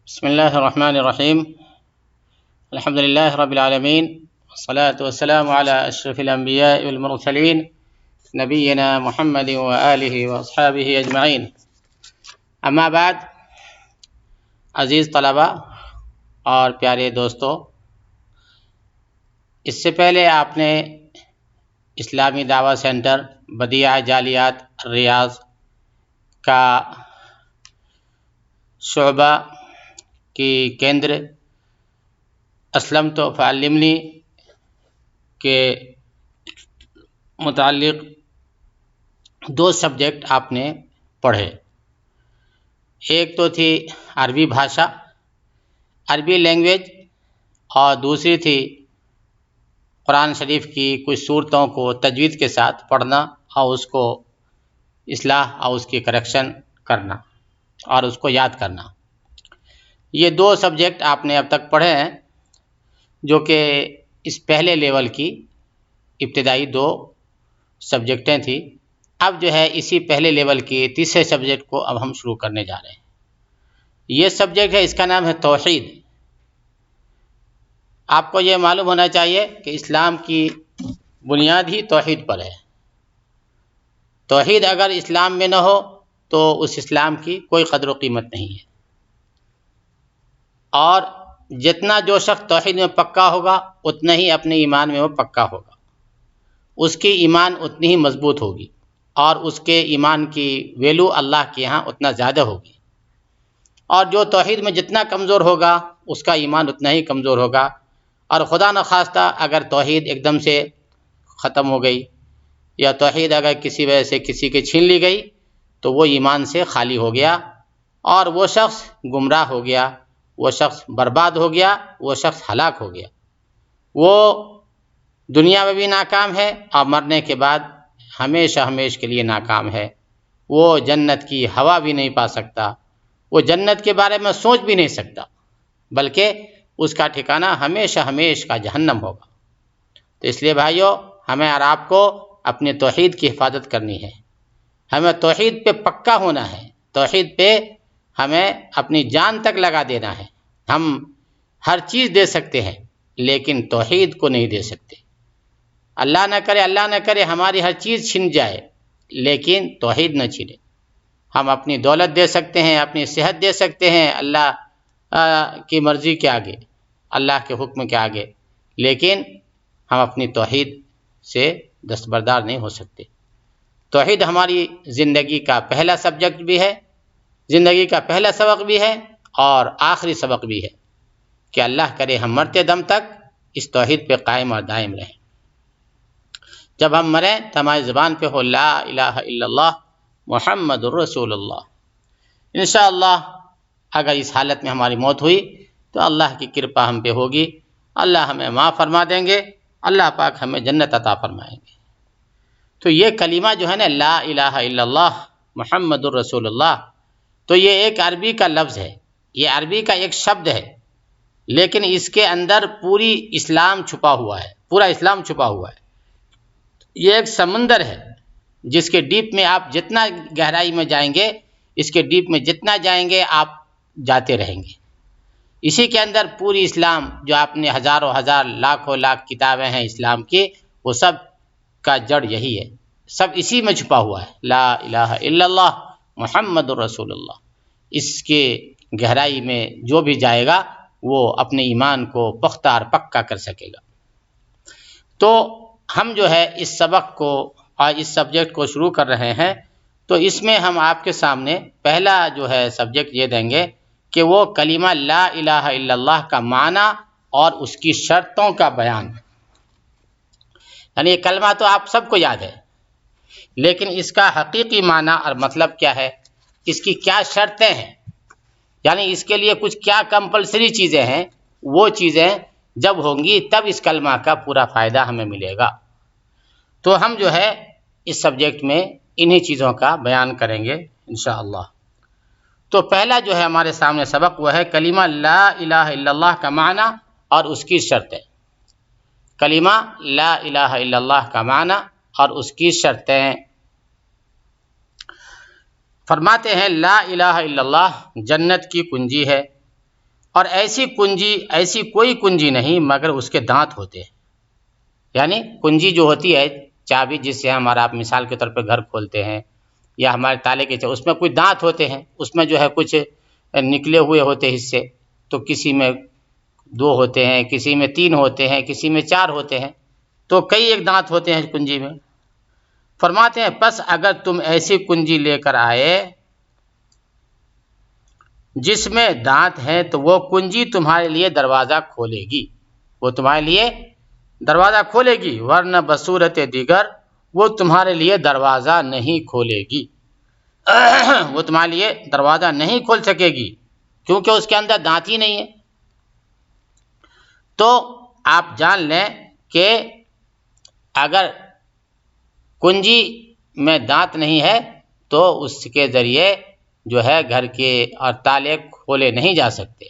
بسم اللہ الرحمن الرحیم الحمد للہ رب العالمین والصلاة والسلام علی اشرف الانبیاء والمرسلین نبینا محمد وآلہ واصحابہ اجمعین. اما بعد، عزیز طلبہ اور پیارے دوستو، اس سے پہلے آپ نے اسلامی دعوت سینٹر بدیعہ جالیات ریاض کا شعبہ کی کیندر اسلمت فعلمنی کے متعلق دو سبجیکٹ آپ نے پڑھے. ایک تو تھی عربی بھاشا، عربی لینگویج، اور دوسری تھی قرآن شریف کی کچھ صورتوں کو تجوید کے ساتھ پڑھنا اور اس کو اصلاح اور اس کی کریکشن کرنا اور اس کو یاد کرنا. یہ دو سبجیکٹ آپ نے اب تک پڑھے ہیں، جو کہ اس پہلے لیول کی ابتدائی دو سبجیکٹیں تھیں. اب جو ہے اسی پہلے لیول کی تیسرے سبجیکٹ کو اب ہم شروع کرنے جا رہے ہیں. یہ سبجیکٹ ہے، اس کا نام ہے توحید. آپ کو یہ معلوم ہونا چاہیے کہ اسلام کی بنیاد ہی توحید پر ہے. توحید اگر اسلام میں نہ ہو تو اس اسلام کی کوئی قدر و قیمت نہیں ہے. اور جتنا جو شخص توحید میں پکا ہوگا اتنا ہی اپنے ایمان میں وہ پکا ہوگا، اس کی ایمان اتنی ہی مضبوط ہوگی اور اس کے ایمان کی ویلو اللہ کے یہاں اتنا زیادہ ہوگی. اور جو توحید میں جتنا کمزور ہوگا اس کا ایمان اتنا ہی کمزور ہوگا. اور خدا نخواستہ اگر توحید ایک دم سے ختم ہو گئی یا توحید اگر کسی وجہ سے کسی کے چھین لی گئی تو وہ ایمان سے خالی ہو گیا اور وہ شخص گمراہ ہو گیا، وہ شخص برباد ہو گیا، وہ شخص ہلاک ہو گیا. وہ دنیا میں بھی ناکام ہے اور مرنے کے بعد ہمیشہ ہمیشہ کے لیے ناکام ہے. وہ جنت کی ہوا بھی نہیں پا سکتا، وہ جنت کے بارے میں سوچ بھی نہیں سکتا، بلکہ اس کا ٹھکانہ ہمیشہ ہمیشہ کا جہنم ہوگا. تو اس لیے بھائیو، ہمیں اور آپ کو اپنے توحید کی حفاظت کرنی ہے. ہمیں توحید پہ پکا ہونا ہے، توحید پہ ہمیں اپنی جان تک لگا دینا ہے. ہم ہر چیز دے سکتے ہیں لیکن توحید کو نہیں دے سکتے. اللہ نہ کرے ہماری ہر چیز چھن جائے لیکن توحید نہ چھنے. ہم اپنی دولت دے سکتے ہیں، اپنی صحت دے سکتے ہیں اللہ کی مرضی کے آگے، اللہ کے حکم کے آگے، لیکن ہم اپنی توحید سے دستبردار نہیں ہو سکتے. توحید ہماری زندگی کا پہلا سبجیکٹ بھی ہے، زندگی کا پہلا سبق بھی ہے اور آخری سبق بھی ہے کہ اللہ کرے ہم مرتے دم تک اس توحید پہ قائم اور دائم رہیں. جب ہم مریں تو ہماری زبان پہ ہو لا الہ الا اللہ محمد الرسول اللہ. انشاءاللہ اگر اس حالت میں ہماری موت ہوئی تو اللہ کی کرپا ہم پہ ہوگی، اللہ ہمیں معاف فرما دیں گے، اللہ پاک ہمیں جنت عطا فرمائیں گے. تو یہ کلمہ جو ہے نا، لا الہ الا اللہ محمد الرسول اللہ، تو یہ ایک عربی کا لفظ ہے، یہ عربی کا ایک شبد ہے، لیکن اس کے اندر پوری اسلام چھپا ہوا ہے، پورا اسلام چھپا ہوا ہے. یہ ایک سمندر ہے جس کے ڈیپ میں آپ جتنا گہرائی میں جائیں گے، اس کے ڈیپ میں جتنا جائیں گے آپ جاتے رہیں گے. اسی کے اندر پوری اسلام، جو آپ نے ہزاروں ہزار لاکھوں لاکھ کتابیں ہیں اسلام کی، وہ سب کا جڑ یہی ہے، سب اسی میں چھپا ہوا ہے، لا الہ الا اللہ محمد الرسول اللہ. اس کے گہرائی میں جو بھی جائے گا وہ اپنے ایمان کو پختہ اور پکا کر سکے گا. تو ہم جو ہے اس سبق کو اور اس سبجیکٹ کو شروع کر رہے ہیں، تو اس میں ہم آپ کے سامنے پہلا جو ہے سبجیکٹ یہ دیں گے کہ وہ کلمہ لا الہ الا اللہ کا معنی اور اس کی شرطوں کا بیان. یعنی یہ کلمہ تو آپ سب کو یاد ہے، لیکن اس کا حقیقی معنی اور مطلب کیا ہے، اس کی کیا شرطیں ہیں، یعنی اس کے لیے کچھ کیا کمپلسری چیزیں ہیں، وہ چیزیں جب ہوں گی تب اس کلمہ کا پورا فائدہ ہمیں ملے گا. تو ہم جو ہے اس سبجیکٹ میں انہی چیزوں کا بیان کریں گے انشاءاللہ. تو پہلا جو ہے ہمارے سامنے سبق وہ ہے کلمہ لا الہ الا اللہ کا معنی اور اس کی شرطیں. کلمہ لا الہ الا اللہ کا معنی اور اس کی شرطیں. فرماتے ہیں لا الہ الا اللہ جنت کی کنجی ہے، اور ایسی کوئی کنجی نہیں مگر اس کے دانت ہوتے ہیں. یعنی کنجی جو ہوتی ہے چابی جس سے ہمارا آپ مثال کے طور پہ گھر کھولتے ہیں یا ہمارے تالے کے اس میں کوئی دانت ہوتے ہیں، اس میں جو ہے کچھ نکلے ہوئے ہوتے حصے، تو کسی میں 2 ہوتے ہیں، کسی میں 3 ہوتے ہیں، کسی میں 4 ہوتے ہیں، تو کئی ایک دانت ہوتے ہیں کنجی میں. فرماتے ہیں پس اگر تم ایسی کنجی لے کر آئے جس میں دانت ہیں تو وہ کنجی تمہارے لیے دروازہ کھولے گی، وہ تمہارے لیے دروازہ کھولے گی، ورنہ بصورت دیگر وہ تمہارے لیے دروازہ نہیں کھولے گی. وہ تمہارے لیے دروازہ نہیں کھول سکے گی کیونکہ اس کے اندر دانت ہی نہیں ہے. تو آپ جان لیں کہ اگر کنجی میں دانت نہیں ہے تو اس کے ذریعے جو ہے گھر کے اور تالے کھولے نہیں جا سکتے.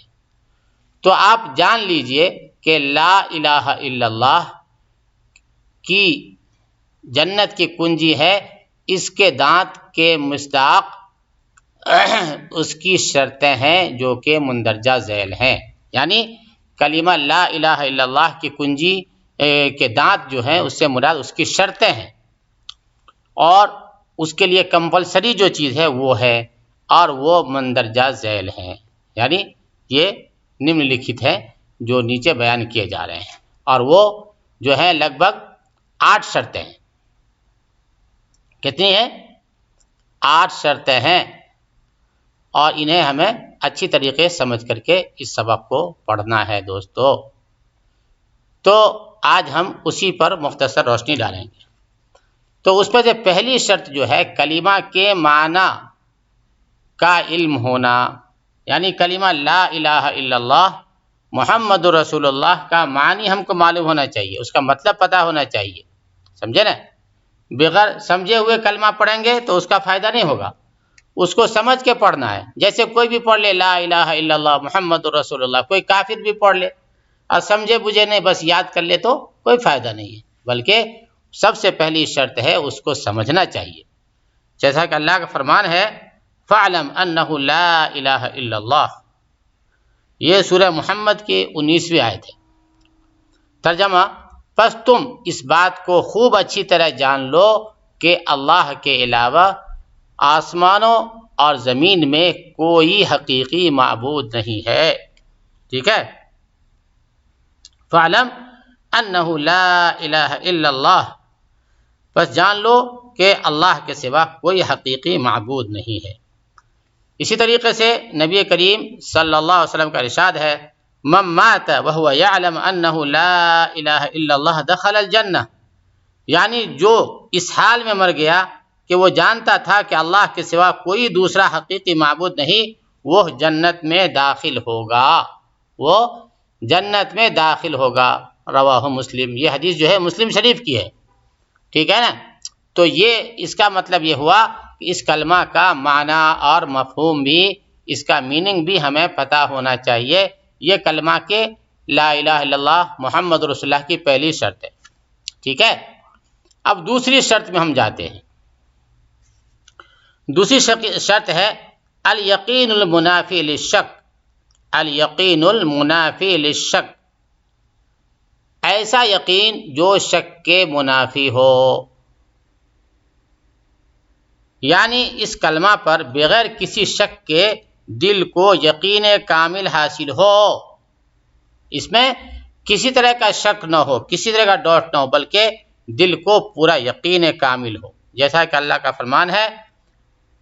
تو آپ جان لیجئے کہ لا الہ الا اللہ کی جنت کی کنجی ہے، اس کے دانت کے مصداق اس کی شرطیں ہیں جو کہ مندرجہ ذیل ہیں. یعنی کلمہ لا الہ الا اللہ کی کنجی کے دانت جو ہیں اس سے مراد اس کی شرطیں ہیں، اور اس کے لیے کمپلسری جو چیز ہے وہ ہے، اور وہ مندرجہ ذیل ہیں. یعنی یہ نمن لکھت ہے جو نیچے بیان کیے جا رہے ہیں، اور وہ جو ہے لگ بھگ 8 شرطیں ہیں. کتنی ہیں؟ 8 شرطیں ہیں، اور انہیں ہمیں اچھی طریقے سمجھ کر کے اس سبق کو پڑھنا ہے دوستو. تو آج ہم اسی پر مختصر روشنی ڈالیں گے. تو اس پر سے پہلی شرط جو ہے کلمہ کے معنی کا علم ہونا، یعنی کلمہ لا الہ الا اللہ محمد رسول اللہ کا معنی ہم کو معلوم ہونا چاہیے، اس کا مطلب پتہ ہونا چاہیے. سمجھے نا؟ بغیر سمجھے ہوئے کلمہ پڑھیں گے تو اس کا فائدہ نہیں ہوگا، اس کو سمجھ کے پڑھنا ہے. جیسے کوئی بھی پڑھ لے لا الہ الا اللہ محمد رسول اللہ، کوئی کافر بھی پڑھ لے اور سمجھے بجھے نہیں بس یاد کر لے تو کوئی فائدہ نہیں ہے، بلکہ سب سے پہلی شرط ہے اس کو سمجھنا چاہیے. جیسا کہ اللہ کا فرمان ہے فَاعْلَمْ أَنَّهُ لَا إِلَهَ إِلَّا اللَّهُ، یہ سورہ محمد کی 19ویں آیت ہے. ترجمہ، پس تم اس بات کو خوب اچھی طرح جان لو کہ اللہ کے علاوہ آسمانوں اور زمین میں کوئی حقیقی معبود نہیں ہے. ٹھیک ہے؟ فَاعْلَمْ أَنَّهُ لَا إِلَهَ إِلَّا اللَّهُ، بس جان لو کہ اللہ کے سوا کوئی حقیقی معبود نہیں ہے. اسی طریقے سے نبی کریم صلی اللہ علیہ وسلم کا ارشاد ہے من مات وهو يعلم انه لا الہ الا اللہ دخل الجنہ، یعنی جو اس حال میں مر گیا کہ وہ جانتا تھا کہ اللہ کے سوا کوئی دوسرا حقیقی معبود نہیں، وہ جنت میں داخل ہوگا، وہ جنت میں داخل ہوگا. رواہ مسلم، یہ حدیث جو ہے مسلم شریف کی ہے. ٹھیک ہے نا؟ تو یہ اس کا مطلب یہ ہوا کہ اس کلمہ کا معنی اور مفہوم بھی، اس کا میننگ بھی ہمیں پتہ ہونا چاہیے. یہ کلمہ کے لا الہ الا اللہ محمد رسول اللہ کی پہلی شرط ہے. ٹھیک ہے؟ اب دوسری شرط میں ہم جاتے ہیں. دوسری شرط ہے الیقین المنافی للشک. الیقین المنافی للشک، ایسا یقین جو شک کے منافی ہو. یعنی اس کلمہ پر بغیر کسی شک کے دل کو یقین کامل حاصل ہو، اس میں کسی طرح کا شک نہ ہو، کسی طرح کا ڈاؤٹ نہ ہو، بلکہ دل کو پورا یقین کامل ہو. جیسا کہ اللہ کا فرمان ہے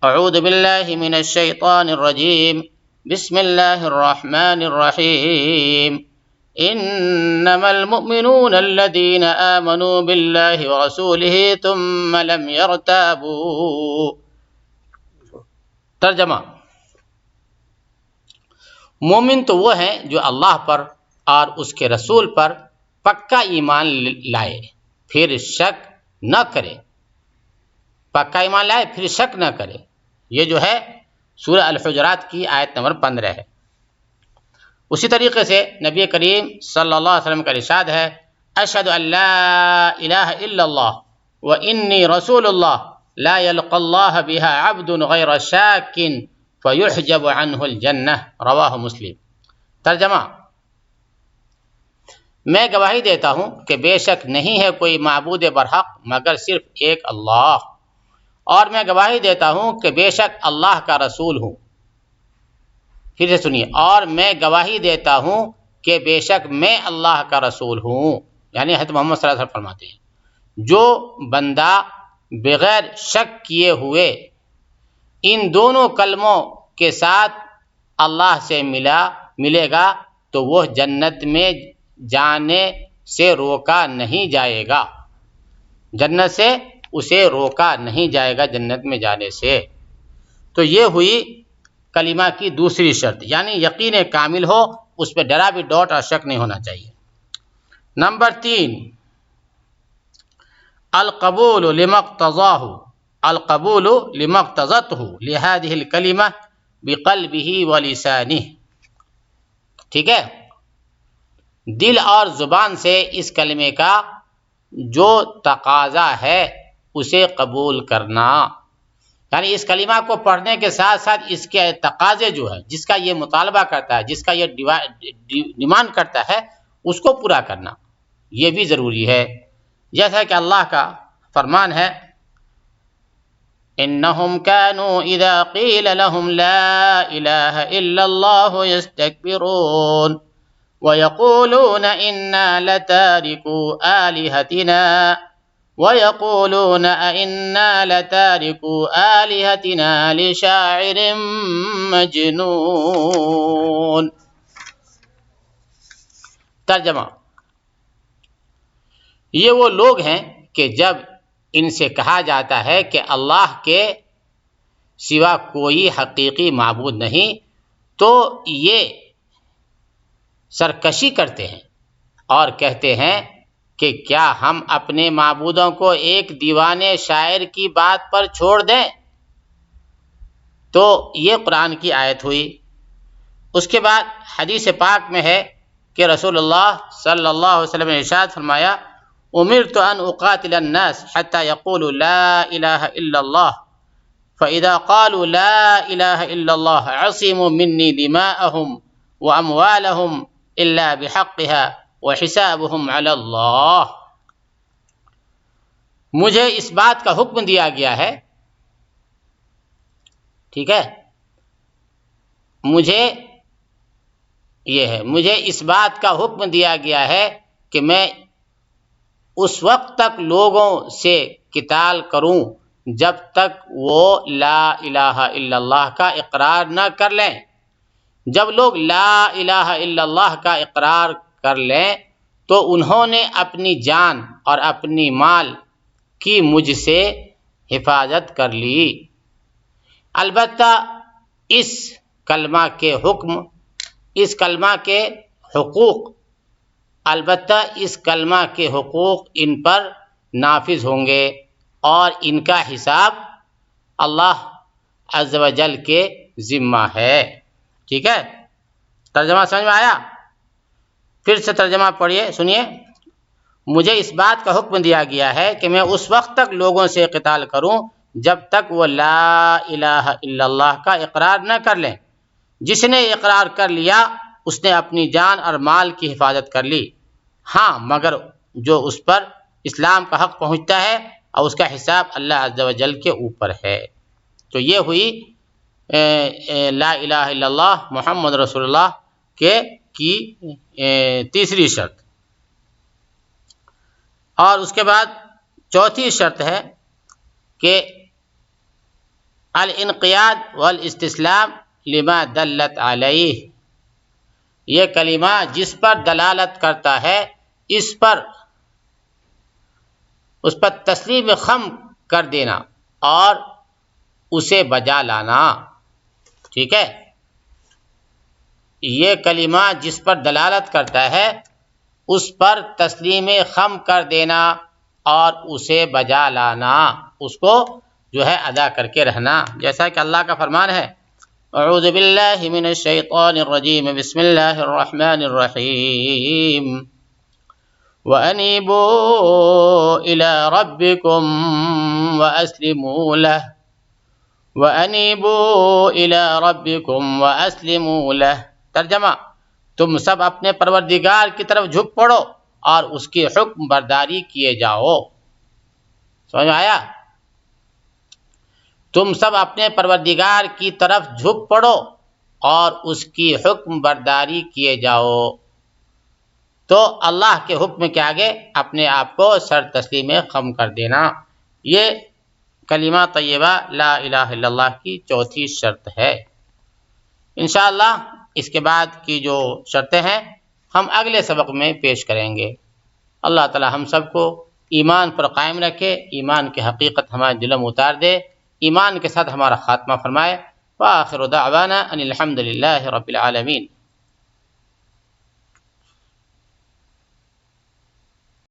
اعوذ باللہ من الشیطان الرجیم بسم اللہ الرحمن الرحیم انما المؤمنون الذین آمنوا باللہ ورسولہ ثم لم یرتابوا. ترجمہ، مومن تو وہ ہیں جو اللہ پر اور اس کے رسول پر پکا ایمان لائے پھر شک نہ کرے. پکا ایمان لائے پھر شک نہ کرے. یہ جو ہے سورہ الحجرات کی آیت نمبر 15 ہے. اسی طریقے سے نبی کریم صلی اللہ علیہ وسلم کا ارشاد ہے اشہد ان لا الہ الا اللہ وانی رسول اللہ لا یلقى اللہ بها عبد غیر شاک فیحجب عنہ الجنہ. رواہ مسلم. ترجمہ: میں گواہی دیتا ہوں کہ بے شک نہیں ہے کوئی معبود برحق مگر صرف ایک اللہ، اور میں گواہی دیتا ہوں کہ بے شک اللہ کا رسول ہوں۔ پھر سے سنیے، اور میں گواہی دیتا ہوں کہ بے شک میں اللہ کا رسول ہوں، یعنی حضرت محمد صلی اللہ علیہ وسلم فرماتے ہیں جو بندہ بغیر شک کیے ہوئے ان دونوں کلموں کے ساتھ اللہ سے ملے گا تو وہ جنت میں جانے سے روکا نہیں جائے گا، جنت سے اسے روکا نہیں جائے گا جنت میں جانے سے۔ تو یہ ہوئی کلمہ کی دوسری شرط، یعنی یقین کامل ہو، اس پہ ذرا بھی ڈاؤٹ اور شک نہیں ہونا چاہیے۔ نمبر 3، القبول لما اقتضاہ، القبول لما اقتضته لهذه الکلمہ بقلبه ولسانہ۔ ٹھیک ہے، دل اور زبان سے اس کلمے کا جو تقاضا ہے اسے قبول کرنا، یعنی اس کلمہ کو پڑھنے کے ساتھ ساتھ اس کے تقاضے جو ہے، جس کا یہ مطالبہ کرتا ہے، جس کا یہ ڈیمانڈ کرتا ہے، اس کو پورا کرنا، یہ بھی ضروری ہے۔ جیسا کہ اللہ کا فرمان ہے، انہم کانوا اذا قیل لهم لا الہ الا اللہ یستکبرون ویقولون انا لتارکو آلہتنا وَيَقُولُونَ أَإِنَّا لَتَارِكُو آلِهَتِنَا لِشَاعِرٍ مَجْنُونٍ۔ ترجمہ: یہ وہ لوگ ہیں کہ جب ان سے کہا جاتا ہے کہ اللہ کے سوا کوئی حقیقی معبود نہیں تو یہ سرکشی کرتے ہیں اور کہتے ہیں کہ کیا ہم اپنے معبودوں کو ایک دیوانے شاعر کی بات پر چھوڑ دیں؟ تو یہ قرآن کی آیت ہوئی۔ اس کے بعد حدیث پاک میں ہے کہ رسول اللہ صلی اللہ علیہ وسلم نے ارشاد فرمایا، امرت ان اقاتل الناس حتى يقولوا لا الہ الا اللہ فاذا قالوا لا الہ الا اللہ عصموا منی دماءهم واموالهم الا بحقها وحسابهم علی اللہ۔ مجھے اس بات کا حکم دیا گیا ہے، ٹھیک ہے، مجھے اس بات کا حکم دیا گیا ہے کہ میں اس وقت تک لوگوں سے قتال کروں جب تک وہ لا الہ الا اللہ کا اقرار نہ کر لیں۔ جب لوگ لا الہ الا اللہ کا اقرار کر لیں تو انہوں نے اپنی جان اور اپنی مال کی مجھ سے حفاظت کر لی۔ البتہ اس کلمہ کے حکم، اس کلمہ کے حقوق، البتہ اس کلمہ کے حقوق ان پر نافذ ہوں گے اور ان کا حساب اللہ عز و جل کے ذمہ ہے۔ ٹھیک ہے، ترجمہ سمجھ میں آیا؟ پھر سے ترجمہ پڑھیے، سنیے۔ مجھے اس بات کا حکم دیا گیا ہے کہ میں اس وقت تک لوگوں سے قتال کروں جب تک وہ لا الہ الا اللہ کا اقرار نہ کر لیں۔ جس نے اقرار کر لیا اس نے اپنی جان اور مال کی حفاظت کر لی، ہاں مگر جو اس پر اسلام کا حق پہنچتا ہے اور اس کا حساب اللہ عز و جل کے اوپر ہے۔ تو یہ ہوئی لا الہ الا اللہ محمد رسول اللہ کی تیسری شرط۔ اور اس کے بعد چوتھی شرط ہے کہ الانقیاد والاستسلام لما دلت علیہ۔ یہ کلمہ جس پر دلالت کرتا ہے اس پر تسلیم خم کر دینا اور اسے بجا لانا۔ ٹھیک ہے، یہ کلمہ جس پر دلالت کرتا ہے اس پر تسلیم خم کر دینا اور اسے بجا لانا، اس کو جو ہے ادا کر کے رہنا، جیسا کہ اللہ کا فرمان ہے، اعوذ باللہ من الشیطان الرجیم، بسم اللہ الرحمن الرحیم، وَأَنِيبُوا إِلَىٰ رَبِّكُمْ وَأَسْلِمُوا لَهُ وَأَنِيبُوا إِلَىٰ رَبِّكُمْ وَأَسْلِمُوا لَهُ۔ ترجمہ: تم سب اپنے پروردگار کی طرف جھک پڑو اور اس کی حکم برداری کیے جاؤ۔ سمجھ آیا؟ تم سب اپنے پروردگار کی طرف جھک پڑو اور اس کی حکم برداری کیے جاؤ۔ تو اللہ کے حکم کے آگے اپنے آپ کو سر تسلیم خم کر دینا، یہ کلمہ طیبہ لا الہ الا اللہ کی چوتھی شرط ہے۔ انشاءاللہ اس کے بعد کی جو شرطیں ہیں ہم اگلے سبق میں پیش کریں گے۔ اللہ تعالی ہم سب کو ایمان پر قائم رکھے، ایمان کی حقیقت ہمارے دلوں میں اتار دے، ایمان کے ساتھ ہمارا خاتمہ فرمائے۔ وآخر دعوانا ان الحمد للہ رب العالمین۔